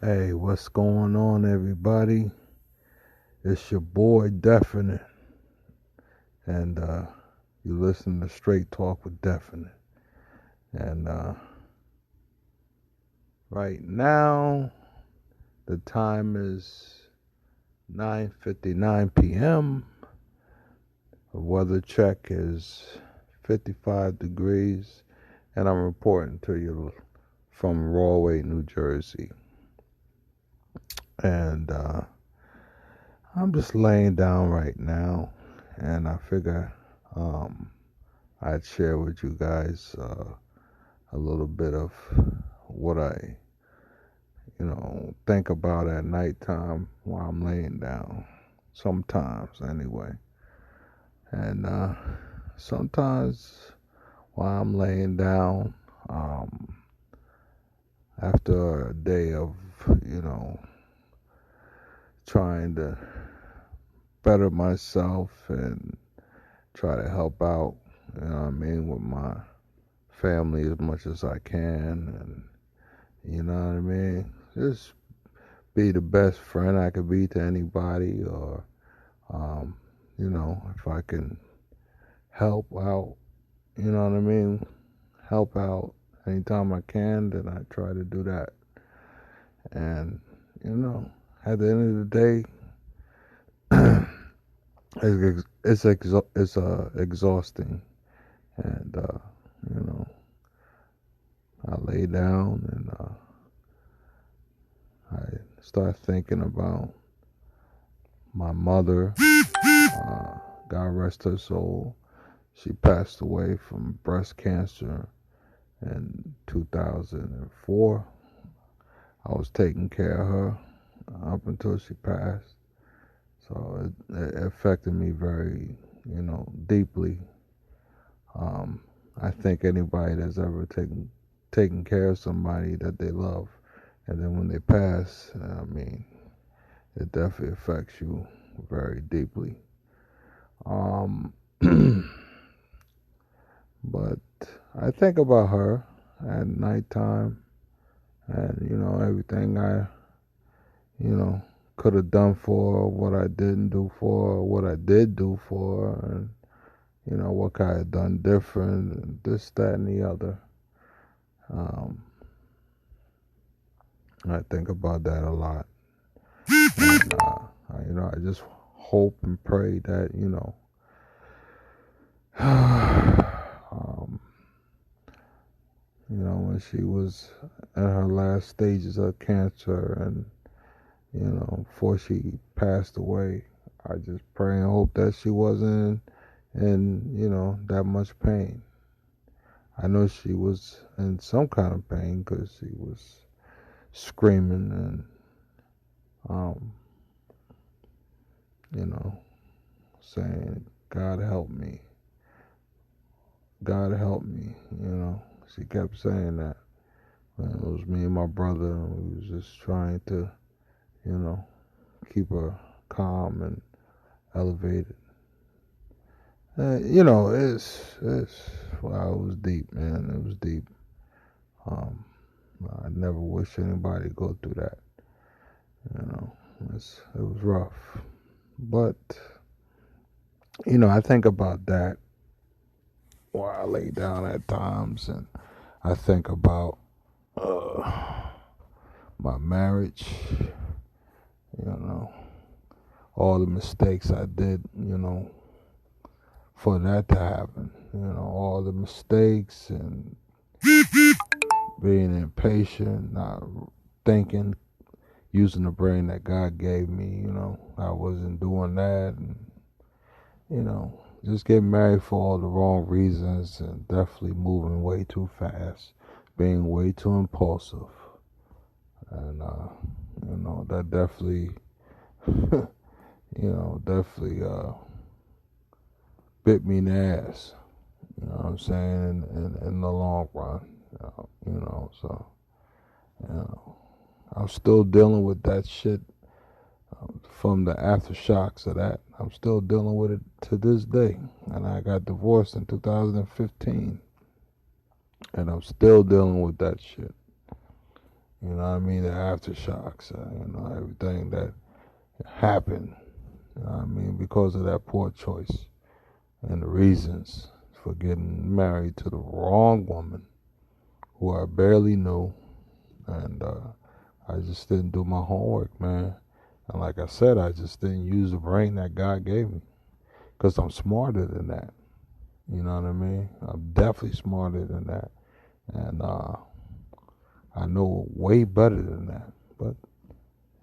Hey, what's going on, everybody? It's your boy Definite, and you listen to Straight Talk with Definite. And right now, the time is 9:59 p.m. The weather check is 55 degrees, and I'm reporting to you from Rahway, New Jersey. And I'm just laying down right now, and I figure um, I'd share with you guys a little bit of what I, think about at nighttime while I'm laying down. Sometimes, anyway. And sometimes while I'm laying down, um, after a day of, you know, trying to better myself and try to help out, with my family as much as I can, and just be the best friend I could be to anybody, or um, if I can help out, help out anytime I can, then I try to do that. And you know, at the end of the day, it's exhausting, and you know, I lay down and I start thinking about my mother. Uh, God rest her soul. She passed away from breast cancer in 2004. I was taking care of her up until she passed. So it affected me very, deeply. Um, I think anybody that's ever taken care of somebody that they love, and then when they pass, it definitely affects you very deeply. Um, but I think about her at nighttime, and everything I you know could have done for her, what I didn't do for her, what I did do for her, and what could I have done different, and this, that, and the other. Um, I think about that a lot, and I just hope and pray that um, when she was in her last stages of cancer, and before she passed away, I just pray and hope that she wasn't in that much pain. I know she was in some kind of pain because she was screaming and um, you know saying, "God help me, God help me." She kept saying that. And it was me and my brother, and we was just trying to you know keep her calm and elevated. It's wow, it was deep, man. It was deep. Um, I never wish anybody to go through that. You know, it was rough, but I think about that while I lay down at times, and I think about uh, my marriage. You know, all the mistakes I did. For that to happen. All the mistakes and being impatient, not thinking, using the brain that God gave me. I wasn't doing that, and just getting married for all the wrong reasons, and definitely moving way too fast, being way too impulsive, and that definitely, definitely bit me in the ass. You know what I'm saying? In the long run, so you know, I'm still dealing with that shit from the aftershocks of that. I'm still dealing with it to this day. And I got divorced in 2015. And I'm still dealing with that shit. You know what I mean? The aftershocks, everything that happened, you know what I mean, because of that poor choice and the reasons for getting married to the wrong woman who I barely knew. And I just didn't do my homework, man. And like I said, I just didn't use the brain that God gave me because I'm smarter than that. You know what I mean? I'm definitely smarter than that. And I know way better than that. But,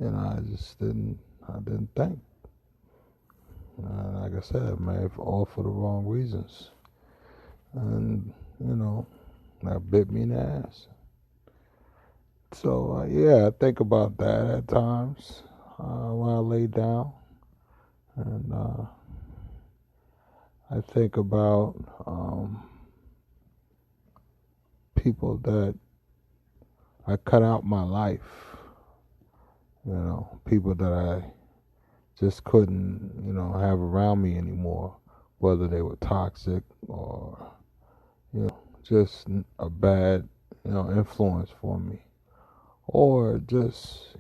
I didn't think. Like I said, man, all for the wrong reasons. And, that bit me in the ass. So, yeah, I think about that at times when I lay down. And I think about people that I cut out my life. People that I just couldn't, have around me anymore, whether they were toxic or, just a bad, influence for me, or just,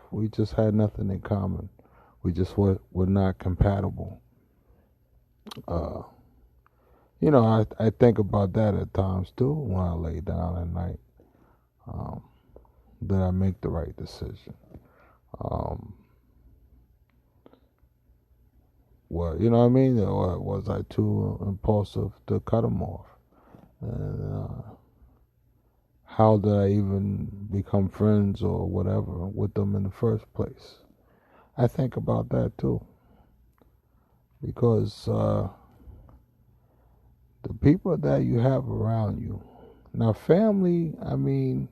we just had nothing in common. We just were not compatible. I think about that at times too when I lay down at night. Did I make the right decision? Um, you know what I mean? Or was I too impulsive to cut them off? And how did I even become friends or whatever with them in the first place? I think about that too. Because the people that you have around you, now family, I mean,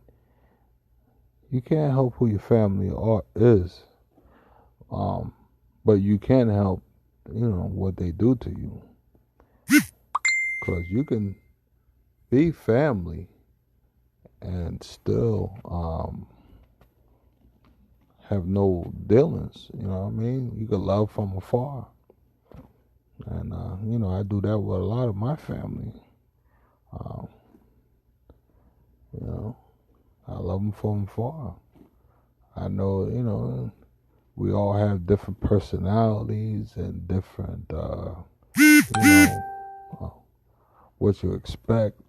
you can't help who your family is, but you can help, what they do to you. Because you can be family and still have no dealings. You know what I mean? You can love from afar, and I do that with a lot of my family. Um, you know, I love them from afar. I know, we all have different personalities and different, what you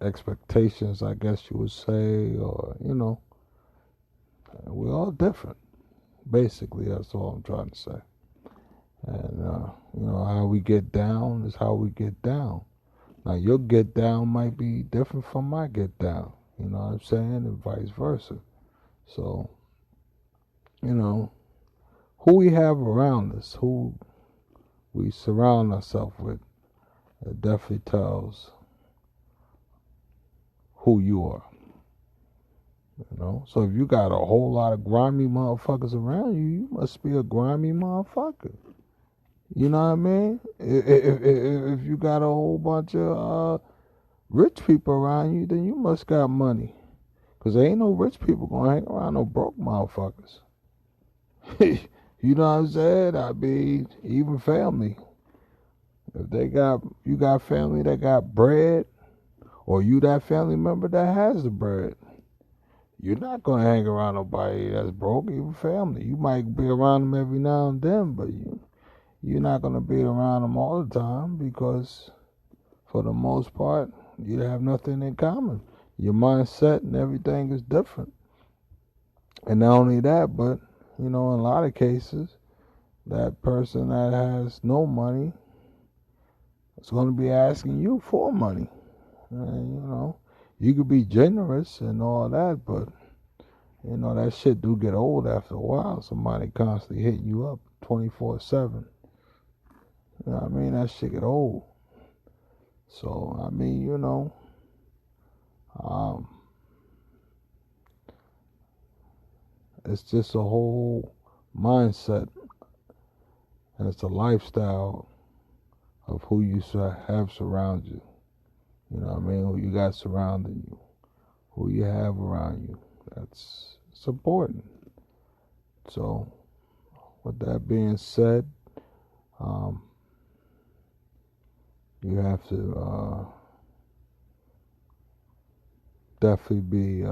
expectations, I guess you would say, or, we're all different. Basically, that's all I'm trying to say. And, how we get down is how we get down. Now, your get down might be different from my get down. You know what I'm saying? And vice versa. So, who we have around us, who we surround ourselves with, it definitely tells who you are. So if you got a whole lot of grimy motherfuckers around you, you must be a grimy motherfucker. You know what I mean? If you got a whole bunch of rich people around you, then you must got money. Because there ain't no rich people gonna hang around no broke motherfuckers. You know what I'm saying? I mean, even family. If you got family that got bread, or you that family member that has the bread, you're not gonna hang around nobody that's broke, even family. You might be around them every now and then, but you're not gonna be around them all the time because, for the most part, you have nothing in common. Your mindset and everything is different. And not only that, but in a lot of cases, that person that has no money is going to be asking you for money. And, you could be generous and all that, but, that shit do get old after a while. Somebody constantly hitting you up 24/7. You know what I mean? That shit get old. So, I mean, it's just a whole mindset, and it's a lifestyle of who you have surround you. You know what I mean? Who you got surrounding you, who you have around you. It's important. So, with that being said, you have to definitely be